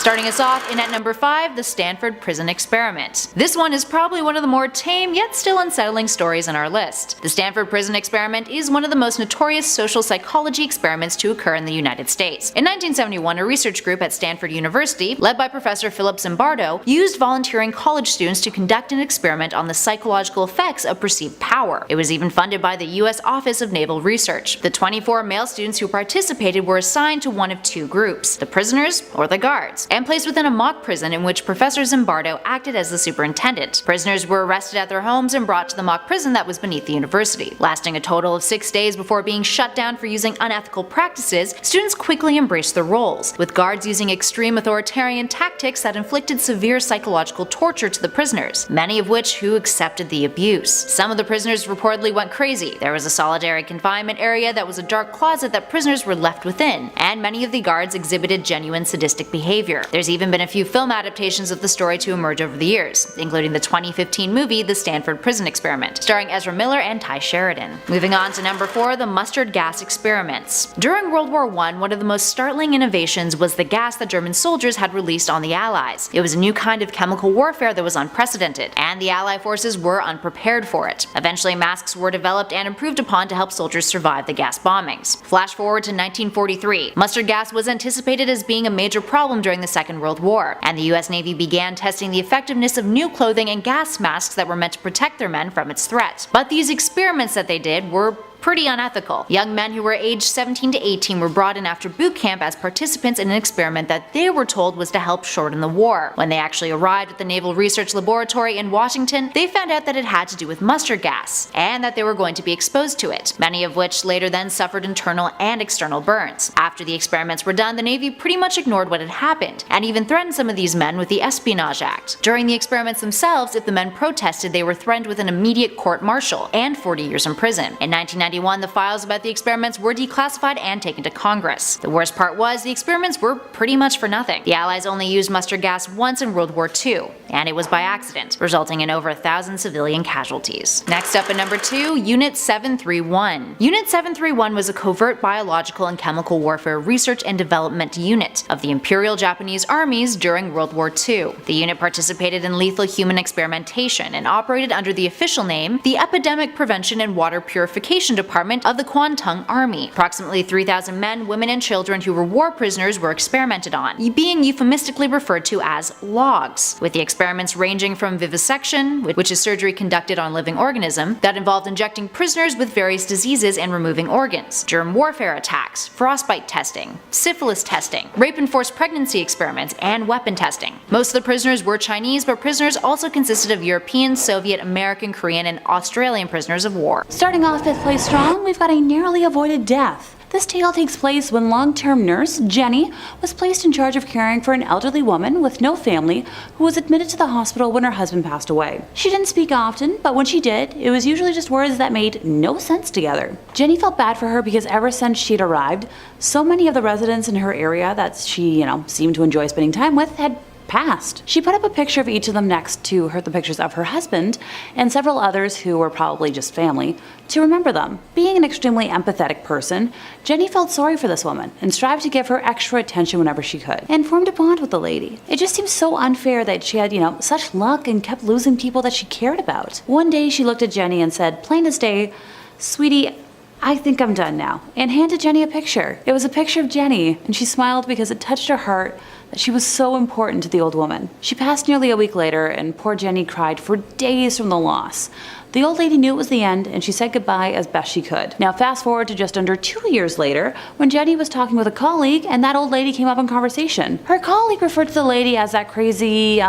Starting us off in at number 5, the Stanford Prison Experiment. This one is probably one of the more tame yet still unsettling stories on our list. The Stanford Prison Experiment is one of the most notorious social psychology experiments to occur in the United States. In 1971, a research group at Stanford University, led by Professor Philip Zimbardo, used volunteering college students to conduct an experiment on the psychological effects of perceived power. It was even funded by the U.S. Office of Naval Research. The 24 male students who participated were assigned to one of two groups, the prisoners or the guards, and placed within a mock prison in which Professor Zimbardo acted as the superintendent. Prisoners were arrested at their homes and brought to the mock prison that was beneath the university. Lasting a total of 6 days before being shut down for using unethical practices, students quickly embraced their roles, with guards using extreme authoritarian tactics that inflicted severe psychological torture to the prisoners, many of which who accepted the abuse. Some of the prisoners reportedly went crazy. There was a solitary confinement area that was a dark closet that prisoners were left within, and many of the guards exhibited genuine sadistic behavior. There's even been a few film adaptations of the story to emerge over the years, including the 2015 movie The Stanford Prison Experiment, starring Ezra Miller and Ty Sheridan. Moving on to number 4, the mustard gas experiments. During World War I, one of the most startling innovations was the gas that German soldiers had released on the Allies. It was a new kind of chemical warfare that was unprecedented, and the Allied forces were unprepared for it. Eventually, masks were developed and improved upon to help soldiers survive the gas bombings. Flash forward to 1943. Mustard gas was anticipated as being a major problem during the Second World War, and the US Navy began testing the effectiveness of new clothing and gas masks that were meant to protect their men from its threat. But these experiments that they did were pretty unethical. Young men who were aged 17 to 18 were brought in after boot camp as participants in an experiment that they were told was to help shorten the war. When they actually arrived at the Naval Research Laboratory in Washington, they found out that it had to do with mustard gas, and that they were going to be exposed to it, many of which later then suffered internal and external burns. After the experiments were done, the Navy pretty much ignored what had happened, and even threatened some of these men with the Espionage Act. During the experiments themselves, if the men protested, they were threatened with an immediate court-martial and 40 years in prison. In 1991, the files about the experiments were declassified and taken to Congress. The worst part was, the experiments were pretty much for nothing. The Allies only used mustard gas once in World War II, and it was by accident, resulting in over 1,000 civilian casualties. Next up at number 2, Unit 731. Unit 731 was a covert biological and chemical warfare research and development unit of the Imperial Japanese armies during World War II. The unit participated in lethal human experimentation and operated under the official name, the Epidemic Prevention and Water Purification Department of the Kwantung Army. Approximately 3,000 men, women, and children who were war prisoners were experimented on, being euphemistically referred to as logs, with the experiments ranging from vivisection, which is surgery conducted on living organism, that involved injecting prisoners with various diseases and removing organs, germ warfare attacks, frostbite testing, syphilis testing, rape and forced pregnancy experiments, and weapon testing. Most of the prisoners were Chinese, but prisoners also consisted of European, Soviet, American, Korean, and Australian prisoners of war. Starting off fifth place strong, we've got a narrowly avoided death. This tale takes place when long-term nurse Jenny was placed in charge of caring for an elderly woman with no family who was admitted to the hospital when her husband passed away. She didn't speak often, but when she did, it was usually just words that made no sense together. Jenny felt bad for her because ever since she'd arrived, so many of the residents in her area that she, seemed to enjoy spending time with had passed. She put up a picture of each of them next to the pictures of her husband and several others who were probably just family to remember them. Being an extremely empathetic person, Jenny felt sorry for this woman and strived to give her extra attention whenever she could, and formed a bond with the lady. It just seems so unfair that she had, such luck and kept losing people that she cared about. One day she looked at Jenny and said, plain as day, "Sweetie, I think I'm done now," and handed Jenny a picture. It was a picture of Jenny, and she smiled because it touched her heart that she was so important to the old woman. She passed nearly a week later, and poor Jenny cried for days from the loss. The old lady knew it was the end, and she said goodbye as best she could. Now fast forward to just under 2 years later, when Jenny was talking with a colleague, and that old lady came up in conversation. Her colleague referred to the lady as that crazy,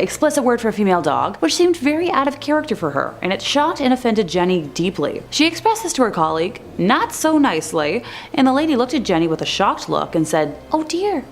explicit word for a female dog, which seemed very out of character for her, and it shocked and offended Jenny deeply. She expressed this to her colleague, not so nicely, and the lady looked at Jenny with a shocked look and said, "Oh dear,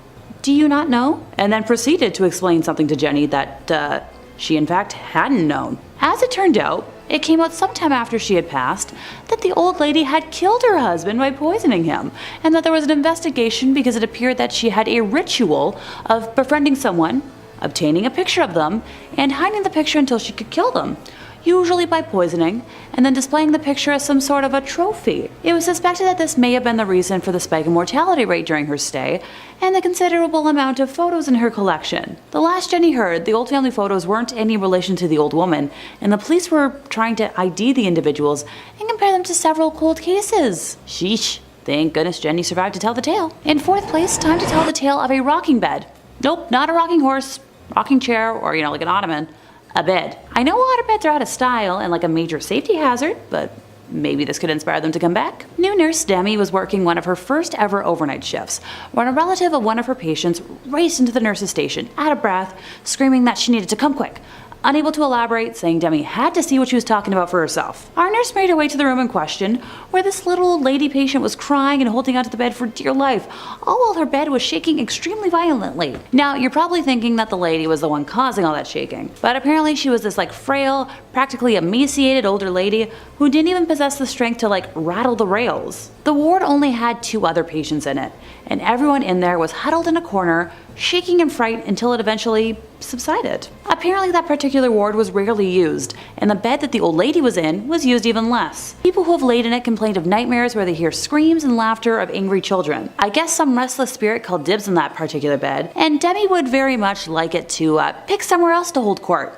do you not know?" And then proceeded to explain something to Jenny that, she in fact hadn't known. As it turned out, it came out sometime after she had passed that the old lady had killed her husband by poisoning him, and that there was an investigation because it appeared that she had a ritual of befriending someone, obtaining a picture of them, and hiding the picture until she could kill them. usually by poisoning, and then displaying the picture as some sort of a trophy. It was suspected that this may have been the reason for the spike in mortality rate during her stay, and the considerable amount of photos in her collection. The last Jenny heard, the old family photos weren't any relation to the old woman, and the police were trying to ID the individuals and compare them to several cold cases. Sheesh. Thank goodness Jenny survived to tell the tale. In fourth place, time to tell the tale of a rocking bed. Nope, not a rocking horse, rocking chair, or like an ottoman. A bed. I know water beds are out of style and like a major safety hazard, but maybe this could inspire them to come back. New nurse Demi was working one of her first ever overnight shifts when a relative of one of her patients raced into the nurse's station, out of breath, screaming that she needed to come quick. Unable to elaborate, saying Demi had to see what she was talking about for herself. Our nurse made her way to the room in question, where this little old lady patient was crying and holding onto the bed for dear life, all while her bed was shaking extremely violently. Now, you're probably thinking that the lady was the one causing all that shaking, but apparently she was this frail, practically emaciated older lady who didn't even possess the strength to rattle the rails. The ward only had 2 other patients in it, and everyone in there was huddled in a corner, shaking in fright until it eventually subsided. Apparently that particular ward was rarely used, and the bed that the old lady was in was used even less. People who have laid in it complained of nightmares where they hear screams and laughter of angry children. I guess some restless spirit called dibs on that particular bed, and Demi would very much like it to pick somewhere else to hold court.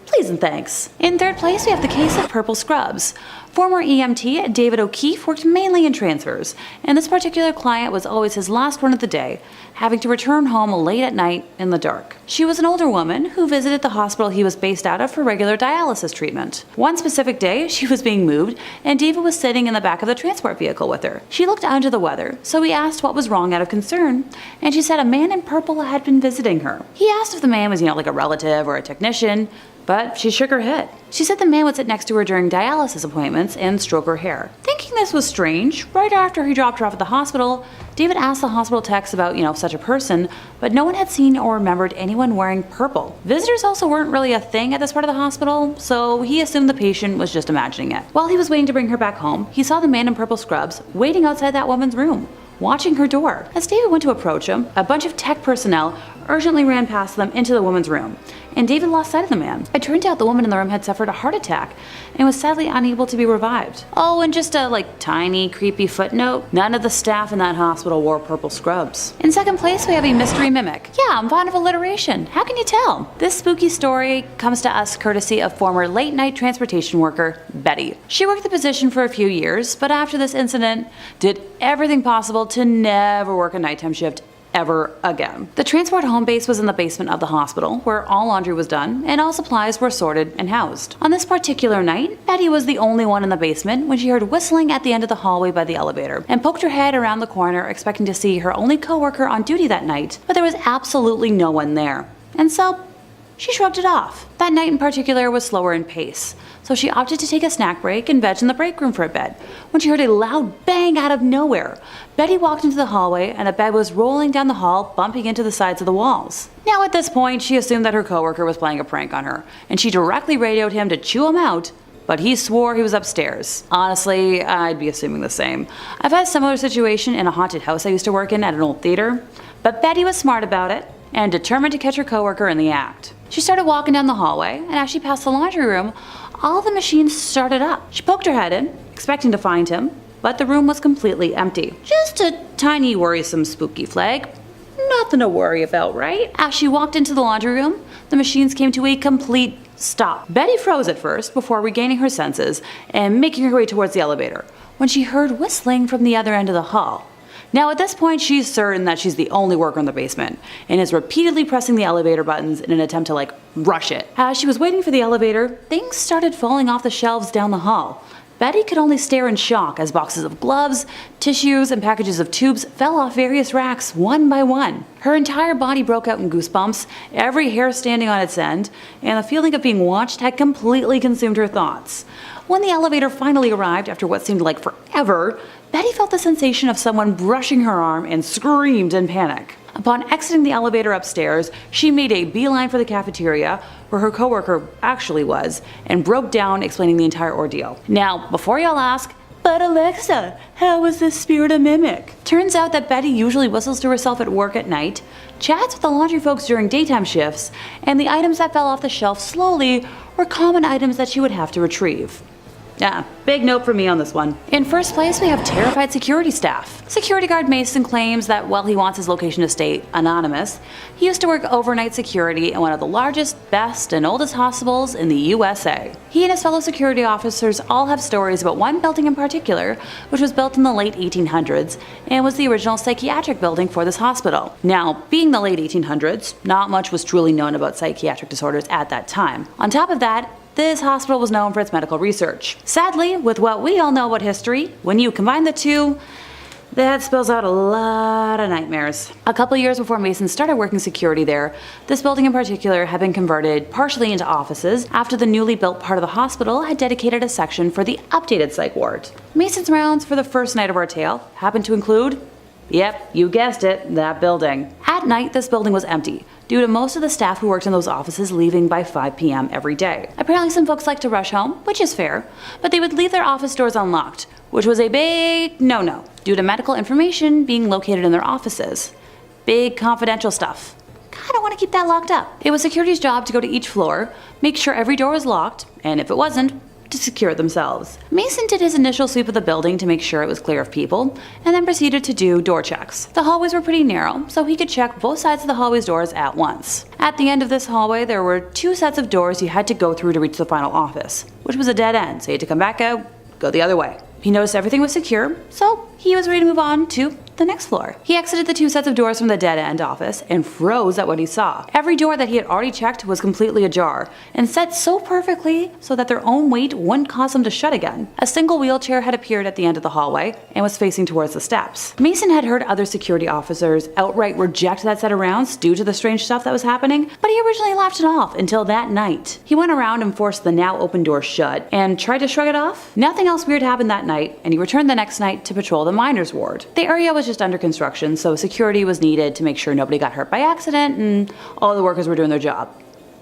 Please and thanks. In third place, we have the case of purple scrubs. Former EMT David O'Keefe worked mainly in transfers, and this particular client was always his last one of the day, having to return home late at night in the dark. She was an older woman who visited the hospital he was based out of for regular dialysis treatment. One specific day, she was being moved, and David was sitting in the back of the transport vehicle with her. She looked under the weather, so he asked what was wrong out of concern, and she said a man in purple had been visiting her. He asked if the man was, like a relative or a technician, but she shook her head. She said the man would sit next to her during dialysis appointments and stroke her hair. Thinking this was strange, right after he dropped her off at the hospital, David asked the hospital techs about, such a person, but no one had seen or remembered anyone wearing purple. Visitors also weren't really a thing at this part of the hospital, so he assumed the patient was just imagining it. While he was waiting to bring her back home, he saw the man in purple scrubs waiting outside that woman's room, watching her door. As David went to approach him, a bunch of tech personnel urgently ran past them into the woman's room, and David lost sight of the man. It turned out the woman in the room had suffered a heart attack and was sadly unable to be revived. Oh, and just a tiny creepy footnote, none of the staff in that hospital wore purple scrubs. In second place, we have a mystery mimic. Yeah, I'm fond of alliteration. How can you tell? This spooky story comes to us courtesy of former late night transportation worker Betty. She worked the position for a few years, but after this incident, did everything possible to never work a nighttime shift ever again. The transport home base was in the basement of the hospital, where all laundry was done and all supplies were sorted and housed. On this particular night, Betty was the only one in the basement when she heard whistling at the end of the hallway by the elevator and poked her head around the corner expecting to see her only coworker on duty that night, but there was absolutely no one there. And so, she shrugged it off. That night in particular was slower in pace, so she opted to take a snack break and veg in the break room for a bed, when she heard a loud bang out of nowhere. Betty walked into the hallway and a bed was rolling down the hall, bumping into the sides of the walls. Now at this point, she assumed that her coworker was playing a prank on her, and she directly radioed him to chew him out, but he swore he was upstairs. Honestly, I'd be assuming the same. I've had a similar situation in a haunted house I used to work in at an old theater, but Betty was smart about it and determined to catch her coworker in the act. She started walking down the hallway, and as she passed the laundry room, all the machines started up. She poked her head in, expecting to find him, but the room was completely empty. Just a tiny worrisome spooky flag. Nothing to worry about, right? As she walked into the laundry room, the machines came to a complete stop. Betty froze at first before regaining her senses and making her way towards the elevator, when she heard whistling from the other end of the hall. Now at this point, she's certain that she's the only worker in the basement, and is repeatedly pressing the elevator buttons in an attempt to rush it. As she was waiting for the elevator, things started falling off the shelves down the hall. Betty could only stare in shock as boxes of gloves, tissues, and packages of tubes fell off various racks one by one. Her entire body broke out in goosebumps, every hair standing on its end, and the feeling of being watched had completely consumed her thoughts. When the elevator finally arrived after what seemed like forever, Betty felt the sensation of someone brushing her arm and screamed in panic. Upon exiting the elevator upstairs, she made a beeline for the cafeteria, where her coworker actually was, and broke down explaining the entire ordeal. Now, before y'all ask, But Alexa, how is this spirit a mimic? Turns out that Betty usually whistles to herself at work at night, chats with the laundry folks during daytime shifts, and the items that fell off the shelf slowly were common items that she would have to retrieve. Big note for me on this one. In first place, we have terrified security staff. Security guard Mason claims that while he wants his location to stay anonymous, he used to work overnight security in one of the largest, best, and oldest hospitals in the USA. He and his fellow security officers all have stories about one building in particular, which was built in the late 1800s and was the original psychiatric building for this hospital. Now, being the late 1800s, not much was truly known about psychiatric disorders at that time. On top of that, this hospital was known for its medical research. Sadly, with what we all know about history, when you combine the two, that spells out a lot of nightmares. A couple years before Mason started working security there, this building in particular had been converted partially into offices after the newly built part of the hospital had dedicated a section for the updated psych ward. Mason's rounds for the first night of our tale happened to include, yep, you guessed it, that building. At night, this building was empty, due to most of the staff who worked in those offices leaving by 5 p.m. every day. Apparently some folks like to rush home, which is fair, but they would leave their office doors unlocked, which was a big no-no, due to medical information being located in their offices. Big confidential stuff. Kinda want to keep that locked up. It was security's job to go to each floor, make sure every door was locked, and if it wasn't, to secure it themselves. Mason did his initial sweep of the building to make sure it was clear of people, and then proceeded to do door checks. The hallways were pretty narrow, so he could check both sides of the hallway's doors at once. At the end of this hallway, there were 2 sets of doors you had to go through to reach the final office, which was a dead end, so you had to come back out, go the other way. He noticed everything was secure, so he was ready to move on to the next floor. He exited the 2 sets of doors from the dead-end office and froze at what he saw. Every door that he had already checked was completely ajar, and set so perfectly so that their own weight wouldn't cause them to shut again. A single wheelchair had appeared at the end of the hallway and was facing towards the steps. Mason had heard other security officers outright reject that set of rounds due to the strange stuff that was happening, but he originally laughed it off until that night. He went around and forced the now open door shut and tried to shrug it off. Nothing else weird happened that night, and he returned the next night to patrol the miners' ward. The area was just under construction, so security was needed to make sure nobody got hurt by accident and all the workers were doing their job.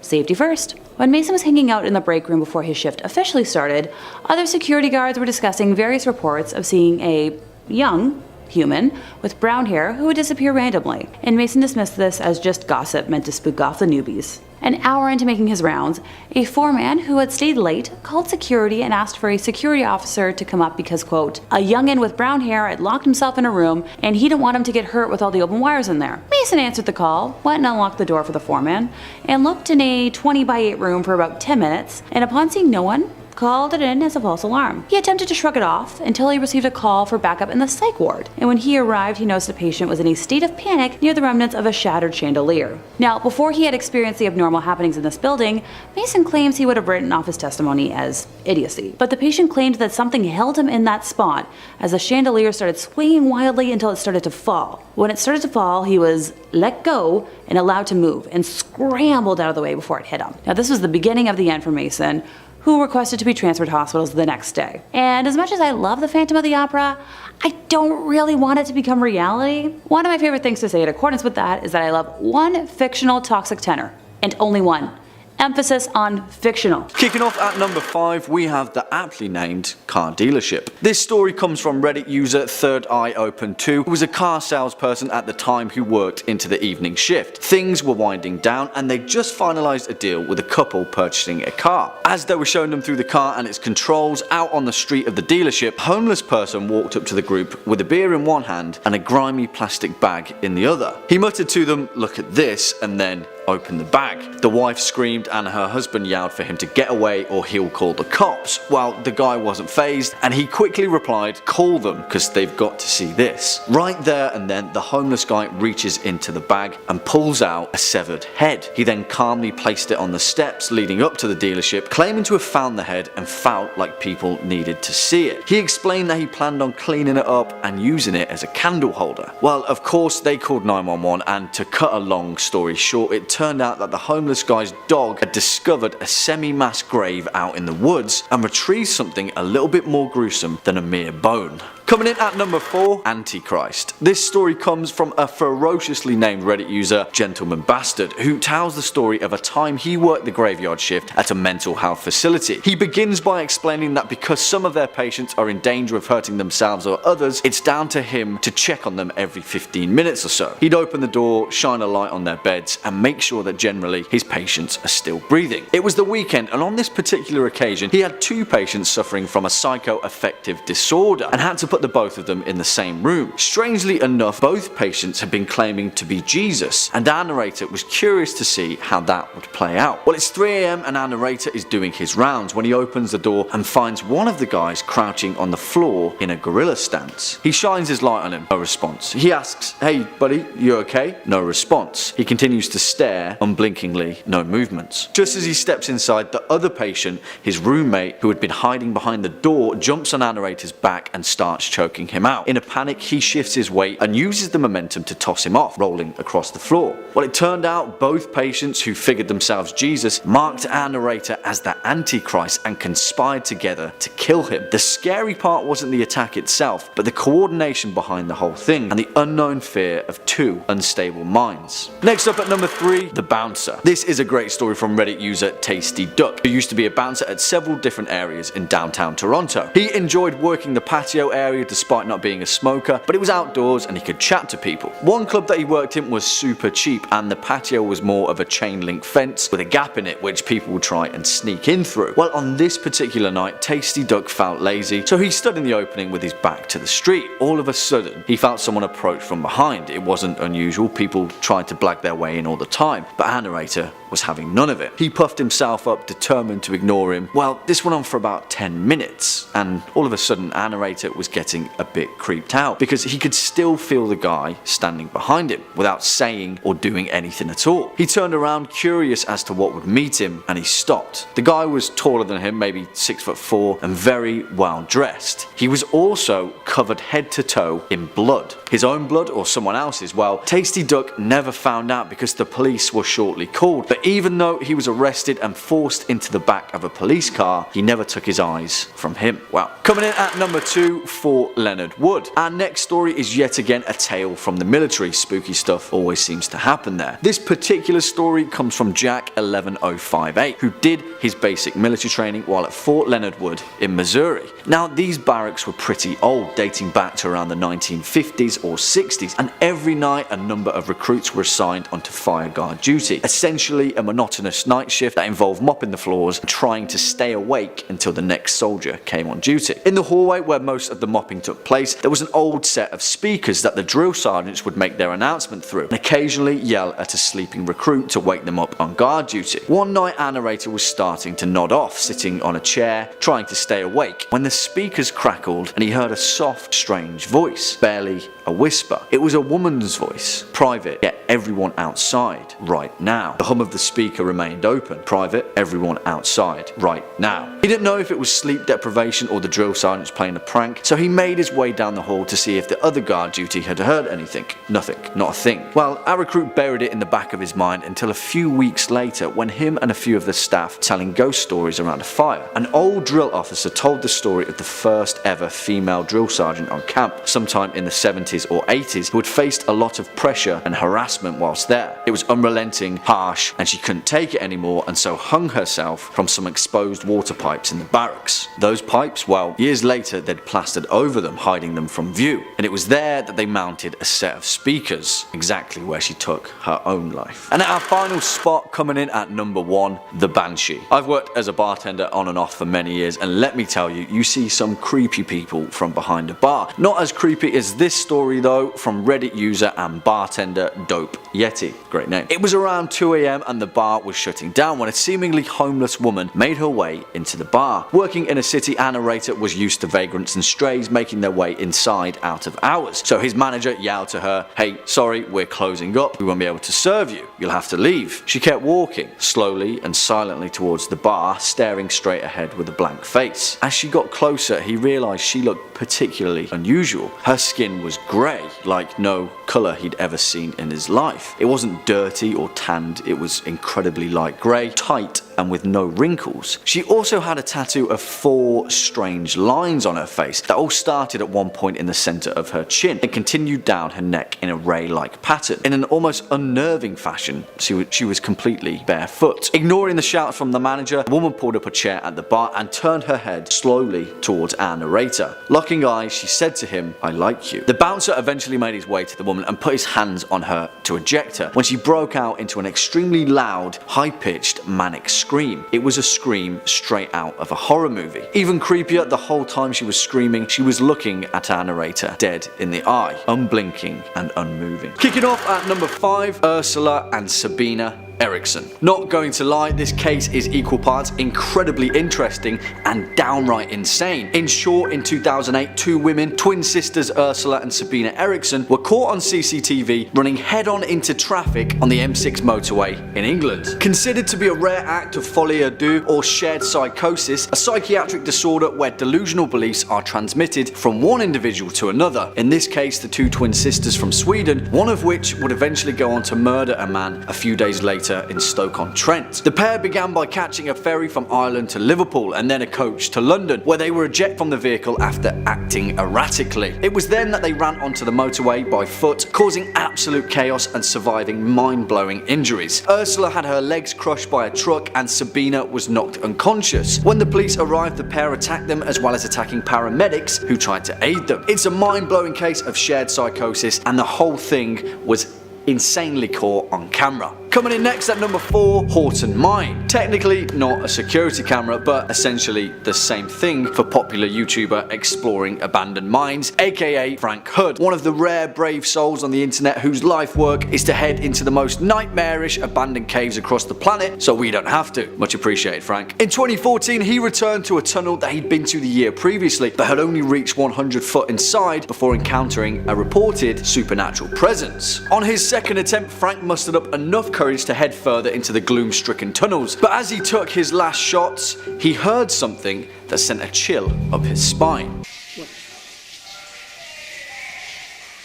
Safety first. When Mason was hanging out in the break room before his shift officially started, other security guards were discussing various reports of seeing a young human with brown hair who would disappear randomly, and Mason dismissed this as just gossip meant to spook off the newbies. An hour into making his rounds, a foreman who had stayed late called security and asked for a security officer to come up because, quote, a youngin' with brown hair had locked himself in a room and he didn't want him to get hurt with all the open wires in there. Mason answered the call, went and unlocked the door for the foreman, and looked in a 20x8 room for about 10 minutes, and upon seeing no one, called it in as a false alarm. He attempted to shrug it off until he received a call for backup in the psych ward, and when he arrived he noticed a patient was in a state of panic near the remnants of a shattered chandelier. Now, before he had experienced the abnormal happenings in this building, Mason claims he would have written off his testimony as idiocy, but the patient claimed that something held him in that spot as the chandelier started swinging wildly until it started to fall. When it started to fall, he was let go and allowed to move, and scrambled out of the way before it hit him. Now, this was the beginning of the end for Mason, who requested to be transferred to hospitals the next day. And as much as I love the Phantom of the Opera, I don't really want it to become reality. One of my favorite things to say in accordance with that is that I love one fictional toxic tenor, and only one. Emphasis on fictional. Kicking off at number 5, we have the aptly named car dealership. This story comes from Reddit user Third Eye Open 2, who was a car salesperson at the time who worked into the evening shift. Things were winding down and they just finalized a deal with a couple purchasing a car. As they were showing them through the car and its controls out on the street of the dealership, a homeless person walked up to the group with a beer in one hand and a grimy plastic bag in the other. He muttered to them, "Look at this," and then opened the bag. The wife screamed and her husband yelled for him to get away or he'll call the cops. Well, the guy wasn't fazed and he quickly replied, "Call them because they've got to see this." Right there and then the homeless guy reaches into the bag and pulls out a severed head. He then calmly placed it on the steps leading up to the dealership, claiming to have found the head and felt like people needed to see it. He explained that he planned on cleaning it up and using it as a candle holder. Well, of course they called 911, and to cut a long story short, it turned out that the homeless guy's dog had discovered a semi-mass grave out in the woods and retrieved something a little bit more gruesome than a mere bone. Coming in at number 4, Antichrist. This story comes from a ferociously named Reddit user, Gentleman Bastard, who tells the story of a time he worked the graveyard shift at a mental health facility. He begins by explaining that because some of their patients are in danger of hurting themselves or others, it's down to him to check on them every 15 minutes or so. He'd open the door, shine a light on their beds, and make sure that generally his patients are still breathing. It was the weekend, and on this particular occasion, he had 2 patients suffering from a psychoaffective disorder and had to put the both of them in the same room. Strangely enough, both patients had been claiming to be Jesus, and our narrator was curious to see how that would play out. Well, it's 3 AM and our narrator is doing his rounds when he opens the door and finds one of the guys crouching on the floor in a gorilla stance. He shines his light on him, no response. He asks, "Hey buddy, you okay?" No response. He continues to stare, unblinkingly, no movements. Just as he steps inside, the other patient, his roommate, who had been hiding behind the door, jumps on our narrator's back and starts choking him out. In a panic, he shifts his weight and uses the momentum to toss him off, rolling across the floor. Well, it turned out both patients who figured themselves Jesus marked our narrator as the Antichrist and conspired together to kill him. The scary part wasn't the attack itself, but the coordination behind the whole thing and the unknown fear of 2 unstable minds. Next up at number 3, the bouncer. This is a great story from Reddit user Tasty Duck, who used to be a bouncer at several different areas in downtown Toronto. He enjoyed working the patio area despite not being a smoker, but it was outdoors and he could chat to people. One club that he worked in was super cheap, and the patio was more of a chain link fence with a gap in it which people would try and sneak in through. Well, on this particular night, Tasty Duck felt lazy, so he stood in the opening with his back to the street. All of a sudden, he felt someone approach from behind. It wasn't unusual, people tried to blag their way in all the time, but our narrator was having none of it. He puffed himself up, determined to ignore him. Well, this went on for about 10 minutes, and all of a sudden our narrator was getting a bit creeped out because he could still feel the guy standing behind him without saying or doing anything at all. He turned around, curious as to what would meet him, and he stopped. The guy was taller than him, maybe 6'4", and very well dressed. He was also covered head to toe in blood. His own blood or someone else's? Well, Tasty Duck never found out because the police were shortly called. But even though he was arrested and forced into the back of a police car, he never took his eyes from him. Well, coming in at number 2, Fort Leonard Wood. Our next story is yet again a tale from the military. Spooky stuff always seems to happen there. This particular story comes from Jack 11058, who did his basic military training while at Fort Leonard Wood in Missouri. Now, these barracks were pretty old, dating back to around the 1950s or 60s, and every night a number of recruits were assigned onto fire guard duty. Essentially a monotonous night shift that involved mopping the floors and trying to stay awake until the next soldier came on duty. In the hallway where most of the mopping took place, there was an old set of speakers that the drill sergeants would make their announcement through and occasionally yell at a sleeping recruit to wake them up on guard duty. One night our narrator was starting to nod off, sitting on a chair, trying to stay awake, when the speakers crackled and he heard a soft, strange voice, barely a whisper. It was a woman's voice. Private, get everyone outside right now. The hum of the speaker remained open. Private, everyone outside right now. He didn't know if it was sleep deprivation or the drill sergeants playing a prank, so he made his way down the hall to see if the other guard duty had heard anything. Nothing. Not a thing. Well, our recruit buried it in the back of his mind until a few weeks later when him and a few of the staff telling ghost stories around a fire. An old drill officer told the story of the first ever female drill sergeant on camp sometime in the 70s or 80s who had faced a lot of pressure and harassment whilst there. It was unrelenting, harsh, and she couldn't take it anymore and so hung herself from some exposed water pipes in the barracks. Those pipes, well, years later they'd plastered over them, hiding them from view, and it was there that they mounted a set of speakers, exactly where she took her own life. And at our final spot, coming in at number 1, the Banshee. I've worked as a bartender on and off for many years, and let me tell you, you see some creepy people from behind a bar. Not as creepy as this story though, from Reddit user and bartender Dope Yeti. Great name. It was around 2 AM and the bar was shutting down when a seemingly homeless woman made her way into the bar. Working in a city, our narrator was used to vagrants and strays making their way inside out of hours. So his manager yelled to her, "Hey, sorry, we're closing up. We won't be able to serve you. You'll have to leave." She kept walking slowly and silently towards the bar, staring straight ahead with a blank face. As she got closer, he realized she looked particularly unusual. Her skin was grey, like no colour he'd ever seen in his life. It wasn't dirty or tanned, it was incredibly light grey, tight and with no wrinkles. She also had a tattoo of 4 strange lines on her face that all started at one point in the center of her chin and continued down her neck in a ray-like pattern. In an almost unnerving fashion, she was completely barefoot. Ignoring the shouts from the manager, the woman pulled up a chair at the bar and turned her head slowly towards our narrator. Locking eyes, she said to him, "I like you." The bouncer eventually made his way to the woman and put his hands on her to eject her when she broke out into an extremely loud, high-pitched, manic scream. It was a scream straight out of a horror movie. Even creepier, the whole time she was screaming, she was looking at our narrator dead in the eye, unblinking and unmoving. Kicking off at number 5, Ursula and Sabina Eriksson. Not going to lie, this case is equal parts incredibly interesting and downright insane. In short, in 2008, two women, twin sisters Ursula and Sabina Eriksson, were caught on CCTV running head-on into traffic on the M6 motorway in England. Considered to be a rare act of folie à deux or shared psychosis, a psychiatric disorder where delusional beliefs are transmitted from one individual to another. In this case, the two twin sisters from Sweden, one of which would eventually go on to murder a man a few days later in Stoke-on-Trent. The pair began by catching a ferry from Ireland to Liverpool and then a coach to London, where they were ejected from the vehicle after acting erratically. It was then that they ran onto the motorway by foot, causing absolute chaos and surviving mind-blowing injuries. Ursula had her legs crushed by a truck and Sabina was knocked unconscious. When the police arrived, the pair attacked them as well as attacking paramedics who tried to aid them. It's a mind-blowing case of shared psychosis and the whole thing was insanely caught on camera. Coming in next at number 4, Horton Mine. Technically not a security camera, but essentially the same thing for popular YouTuber exploring abandoned mines, aka Frank Hood, one of the rare brave souls on the internet whose life work is to head into the most nightmarish abandoned caves across the planet so we don't have to. Much appreciated, Frank. In 2014, he returned to a tunnel that he'd been to the year previously, but had only reached 100 foot inside before encountering a reported supernatural presence. On his second attempt, Frank mustered up enough courage to head further into the gloom-stricken tunnels, but as he took his last shots, he heard something that sent a chill up his spine.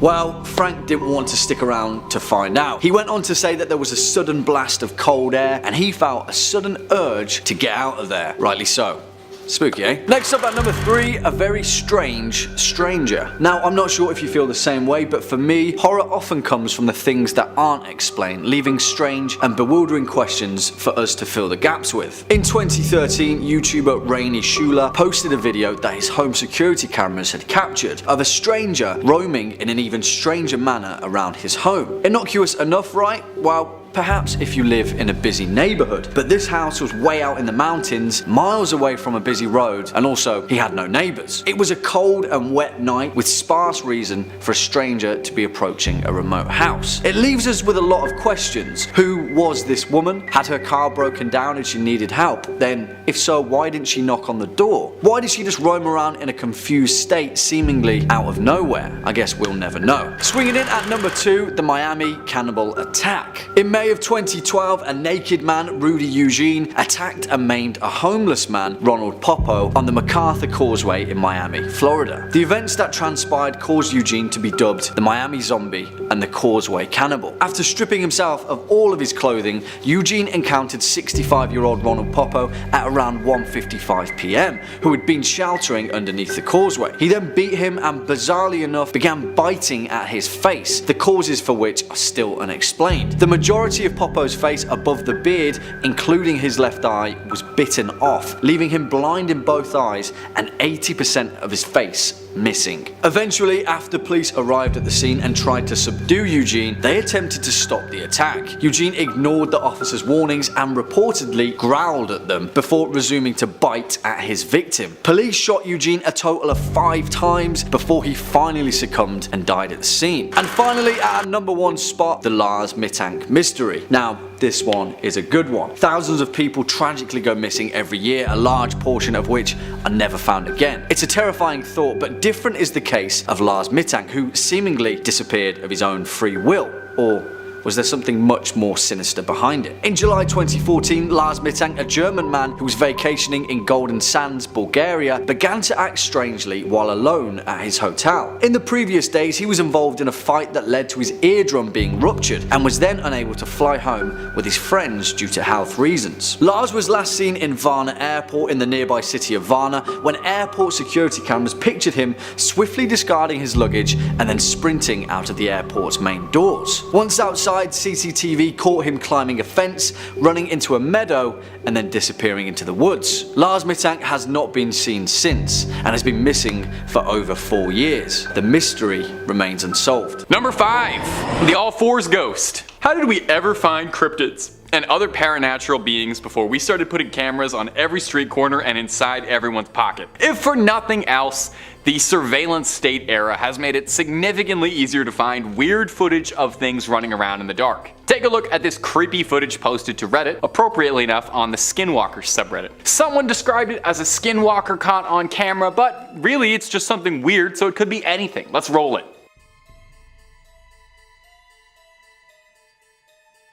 Well, Frank didn't want to stick around to find out. He went on to say that there was a sudden blast of cold air and he felt a sudden urge to get out of there. Rightly so. Spooky, eh? Next up at number 3, a very strange stranger. Now, I'm not sure if you feel the same way, but for me, horror often comes from the things that aren't explained, leaving strange and bewildering questions for us to fill the gaps with. In 2013, YouTuber Rainy Schuler posted a video that his home security cameras had captured of a stranger roaming in an even stranger manner around his home. Innocuous enough, right? Well, perhaps if you live in a busy neighborhood, but this house was way out in the mountains, miles away from a busy road, and also he had no neighbors. It was a cold and wet night with sparse reason for a stranger to be approaching a remote house. It leaves us with a lot of questions. Who was this woman? Had her car broken down and she needed help? Then, if so, why didn't she knock on the door? Why did she just roam around in a confused state, seemingly out of nowhere? I guess we'll never know. Swinging in at number 2, the Miami Cannibal attack. In May of 2012, a naked man, Rudy Eugene, attacked and maimed a homeless man, Ronald Popo, on the MacArthur Causeway in Miami, Florida. The events that transpired caused Eugene to be dubbed the Miami Zombie and the Causeway Cannibal. After stripping himself of all of his clothing, Eugene encountered 65-year-old Ronald Popo at around 1:55 p.m, who had been sheltering underneath the causeway. He then beat him and, bizarrely enough, began biting at his face, the causes for which are still unexplained. The majority of Popo's face above the beard, including his left eye, was bitten off, leaving him blind in both eyes and 80% of his face missing. Eventually, after police arrived at the scene and tried to subdue Eugene, they attempted to stop the attack. Eugene ignored the officers' warnings and reportedly growled at them before resuming to bite at his victim. Police shot Eugene a total of 5 times before he finally succumbed and died at the scene. And finally, at our number 1 spot, the Ls Mittank Mystery. Now, this one is a good one. Thousands of people tragically go missing every year, a large portion of which are never found again. It's a terrifying thought, but different is the case of Ls Mittank, who seemingly disappeared of his own free will. Or Was there something much more sinister behind it? In July 2014, Ls Mittank, a German man who was vacationing in Golden Sands, Bulgaria, began to act strangely while alone at his hotel. In the previous days, he was involved in a fight that led to his eardrum being ruptured and was then unable to fly home with his friends due to health reasons. Lars was last seen in Varna Airport in the nearby city of Varna when airport security cameras pictured him swiftly discarding his luggage and then sprinting out of the airport's main doors. Once outside, CCTV caught him climbing a fence, running into a meadow, and then disappearing into the woods. Ls Mittank has not been seen since and has been missing for over 4 years. The mystery remains unsolved. Number 5. The All Fours Ghost. How did we ever find cryptids and other paranatural beings before we started putting cameras on every street corner and inside everyone's pocket? If for nothing else, the surveillance state era has made it significantly easier to find weird footage of things running around in the dark. Take a look at this creepy footage posted to Reddit, appropriately enough on the Skinwalker subreddit. Someone described it as a skinwalker caught on camera, but really it's just something weird, so it could be anything. Let's roll it.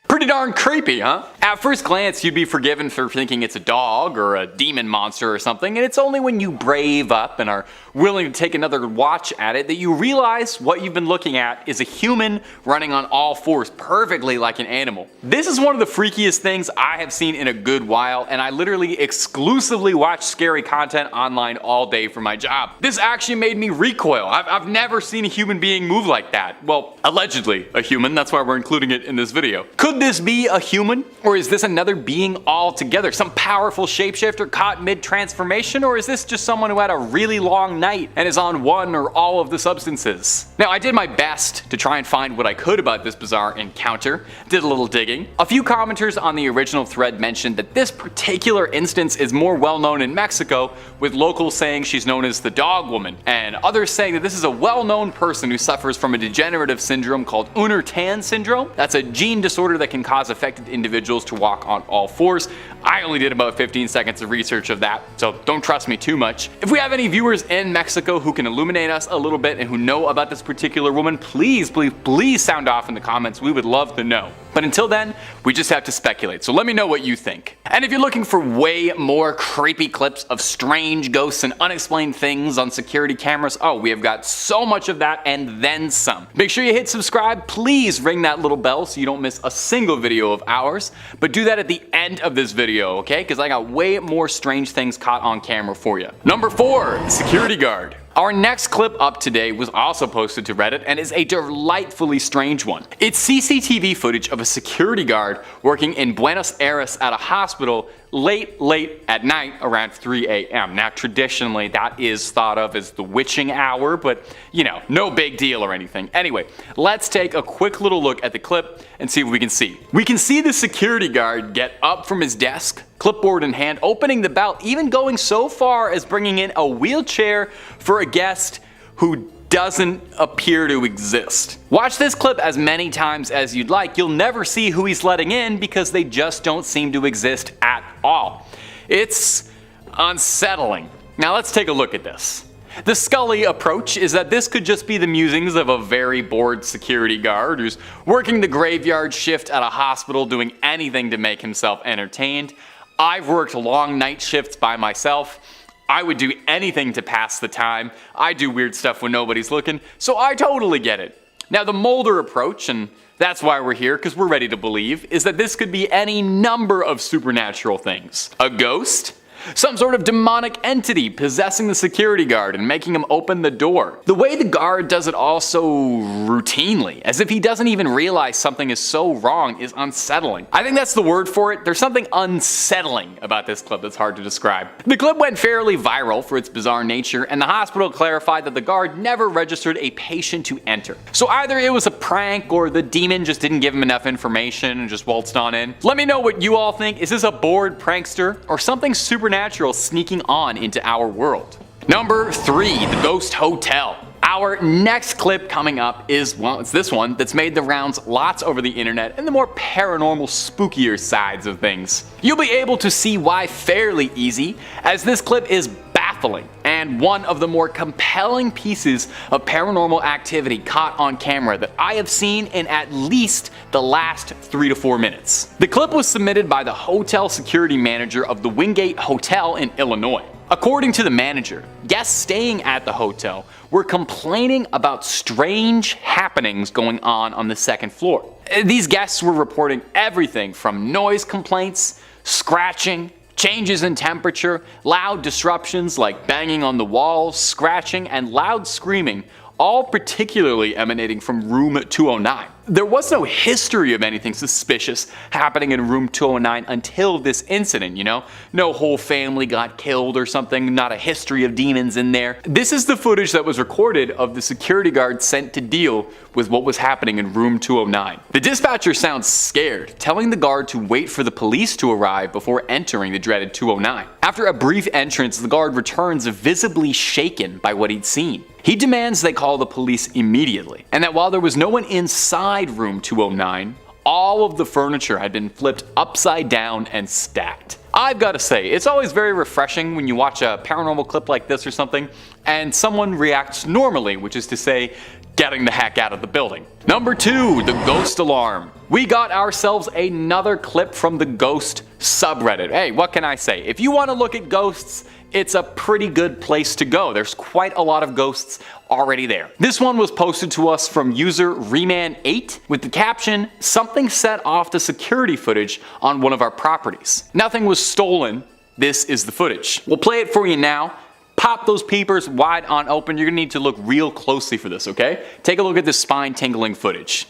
Pretty darn creepy, huh? At first glance, you'd be forgiven for thinking it's a dog or a demon monster or something, and it's only when you brave up and are willing to take another watch at it that you realize what you've been looking at is a human running on all fours, perfectly like an animal. This is one of the freakiest things I have seen in a good while, and I literally exclusively watch scary content online all day for my job. This actually made me recoil. I've never seen a human being move like that. Well, allegedly a human, that's why we're including it in this video. Could this be a human? Or is this another being altogether? Some powerful shapeshifter caught mid-transformation? Or is this just someone who had a really long night and is on one or all of the substances? Now, I did my best to try and find what I could about this bizarre encounter, did a little digging. A few commenters on the original thread mentioned that this particular instance is more well known in Mexico, with locals saying she's known as the dog woman, and others saying that this is a well-known person who suffers from a degenerative syndrome called Unner-Tan syndrome. That's a gene disorder that can cause affected individuals to walk on all fours. I only did about 15 seconds of research of that, so don't trust me too much. If we have any viewers in Mexico who can illuminate us a little bit and who know about this particular woman, please sound off in the comments. We would love to know. But until then, we just have to speculate, so let me know what you think. And if you're looking for way more creepy clips of strange ghosts and unexplained things on security cameras, oh, we have got so much of that and then some. Make sure you hit subscribe, please ring that little bell so you don't miss a single video of ours, but do that at the end of this video, okay? Because I got way more strange things caught on camera for you. Number 4, security guard. Our next clip up today was also posted to Reddit and is a delightfully strange one. It's CCTV footage of a security guard working in Buenos Aires at a hospital late at night around 3 a.m. Now traditionally that is thought of as the witching hour, but you know, no big deal or anything. Anyway, let's take a quick little look at the clip and see what we can see. We can see the security guard get up from his desk, clipboard in hand, opening the belt, even going so far as bringing in a wheelchair for a guest who doesn't appear to exist. Watch this clip as many times as you'd like. You'll never see who he's letting in because they just don't seem to exist at all. It's unsettling. Now let's take a look at this. The Scully approach is that this could just be the musings of a very bored security guard who's working the graveyard shift at a hospital doing anything to make himself entertained. I've worked long night shifts by myself. I would do anything to pass the time. I do weird stuff when nobody's looking, so I totally get it. Now the Mulder approach, and that's why we're here, because we're ready to believe, is that this could be any number of supernatural things. A ghost? Some sort of demonic entity possessing the security guard and making him open the door. The way the guard does it all so routinely, as if he doesn't even realize something is so wrong, is unsettling. I think that's the word for it. There's something unsettling about this clip that's hard to describe. The clip went fairly viral for its bizarre nature, and the hospital clarified that the guard never registered a patient to enter. So either it was a prank or the demon just didn't give him enough information and just waltzed on in. Let me know what you all think. Is this a bored prankster or something supernatural sneaking on into our world? Number 3, the Ghost Hotel. Our next clip coming up is, well, it's this one that's made the rounds lots over the internet and the more paranormal, spookier sides of things. You'll be able to see why fairly easy, as this clip is baffling baffling and one of the more compelling pieces of paranormal activity caught on camera that I have seen in at least the last 3 to 4 minutes. The clip was submitted by the hotel security manager of the Wingate Hotel in Illinois. According to the manager, guests staying at the hotel were complaining about strange happenings going on the second floor. These guests were reporting everything from noise complaints, scratching, changes in temperature, loud disruptions like banging on the walls, scratching, and loud screaming, all particularly emanating from room 209. There was no history of anything suspicious happening in room 209 until this incident, you know? No whole family got killed or something, not a history of demons in there. This is the footage that was recorded of the security guard sent to deal with what was happening in room 209. The dispatcher sounds scared, telling the guard to wait for the police to arrive before entering the dreaded 209. After a brief entrance, the guard returns visibly shaken by what he'd seen. He demands they call the police immediately, and that while there was no one inside room 209, all of the furniture had been flipped upside down and stacked. I've got to say, it's always very refreshing when you watch a paranormal clip like this or something, and someone reacts normally, which is to say, getting the heck out of the building. Number 2, the ghost alarm. We got ourselves another clip from the ghost subreddit. Hey, what can I say? If you want to look at ghosts, it's a pretty good place to go. There's quite a lot of ghosts already there. This one was posted to us from user Reman8 with the caption, "Something set off the security footage on one of our properties. Nothing was stolen. This is the footage." We'll play it for you now. Pop those peepers wide on open. You're gonna need to look real closely for this, okay? Take a look at this spine-tingling footage.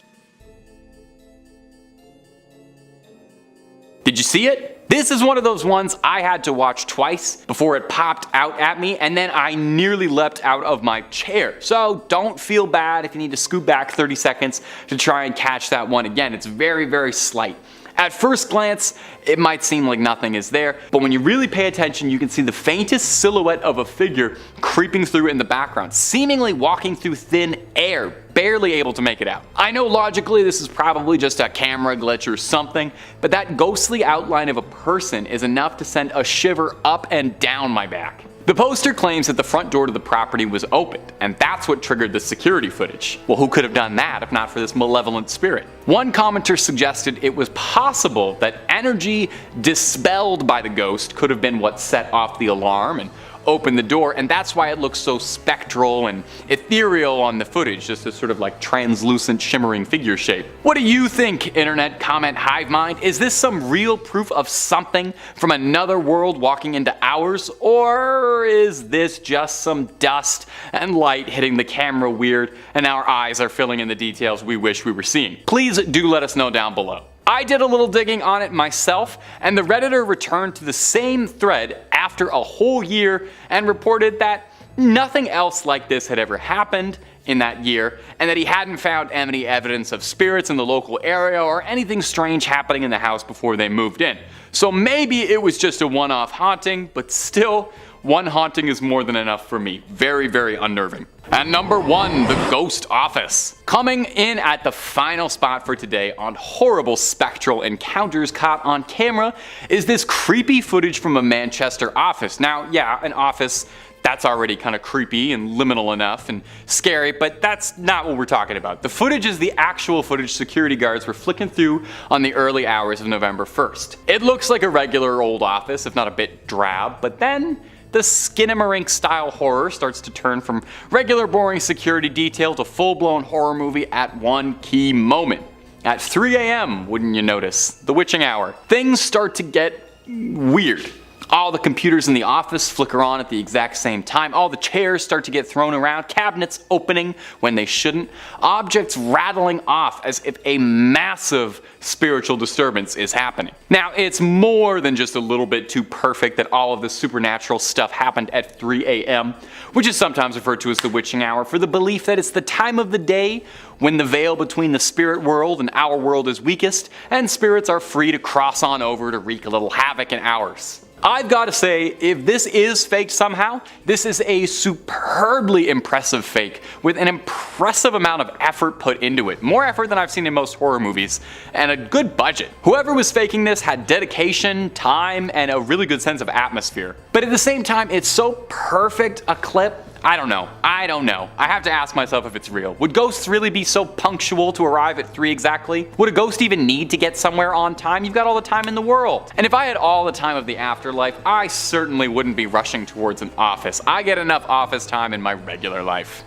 Did you see it? This is one of those ones I had to watch twice before it popped out at me, and then I nearly leapt out of my chair. So don't feel bad if you need to scoot back 30 seconds to try and catch that one again. It's very, very slight. At first glance, it might seem like nothing is there, but when you really pay attention, you can see the faintest silhouette of a figure creeping through in the background, seemingly walking through thin air, barely able to make it out. I know logically this is probably just a camera glitch or something, but that ghostly outline of a person is enough to send a shiver up and down my back. The poster claims that the front door to the property was opened, and that's what triggered the security footage. Well, who could have done that if not for this malevolent spirit? One commenter suggested it was possible that energy dispelled by the ghost could have been what set off the alarm and opened the door, and that's why it looks so spectral and ethereal on the footage, just this sort of like translucent shimmering figure shape. What do you think, internet comment hive mind? Is this some real proof of something from another world walking into ours, or is this just some dust and light hitting the camera weird and our eyes are filling in the details we wish we were seeing? Please do let us know down below. I did a little digging on it myself, and the Redditor returned to the same thread after a whole year and reported that nothing else like this had ever happened in that year, and that he hadn't found any evidence of spirits in the local area or anything strange happening in the house before they moved in. So maybe it was just a one-off haunting, but still, one haunting is more than enough for me. Very, very unnerving. And number 1, the ghost office. Coming in at the final spot for today on horrible spectral encounters caught on camera is this creepy footage from a Manchester office. Now, yeah, an office, that's already kind of creepy and liminal enough and scary, but that's not what we're talking about. The footage is the actual footage security guards were flicking through on the early hours of November 1st. It looks like a regular old office, if not a bit drab, but then the Skinamarink style horror starts to turn from regular boring security detail to full-blown horror movie at one key moment. At 3 a.m., wouldn't you notice? The witching hour. Things start to get weird. All the computers in the office flicker on at the exact same time. All the chairs start to get thrown around. Cabinets opening when they shouldn't. Objects rattling off as if a massive spiritual disturbance is happening. Now, it's more than just a little bit too perfect that all of this supernatural stuff happened at 3 a.m., which is sometimes referred to as the witching hour, for the belief that it's the time of the day when the veil between the spirit world and our world is weakest, and spirits are free to cross on over to wreak a little havoc in ours. I've got to say, if this is faked somehow, this is a superbly impressive fake with an impressive amount of effort put into it. More effort than I've seen in most horror movies, and a good budget. Whoever was faking this had dedication, time, and a really good sense of atmosphere. But at the same time, it's so perfect a clip. I don't know. I have to ask myself if it's real. Would ghosts really be so punctual to arrive at 3 exactly? Would a ghost even need to get somewhere on time? You've got all the time in the world. And if I had all the time of the afterlife, I certainly wouldn't be rushing towards an office. I get enough office time in my regular life.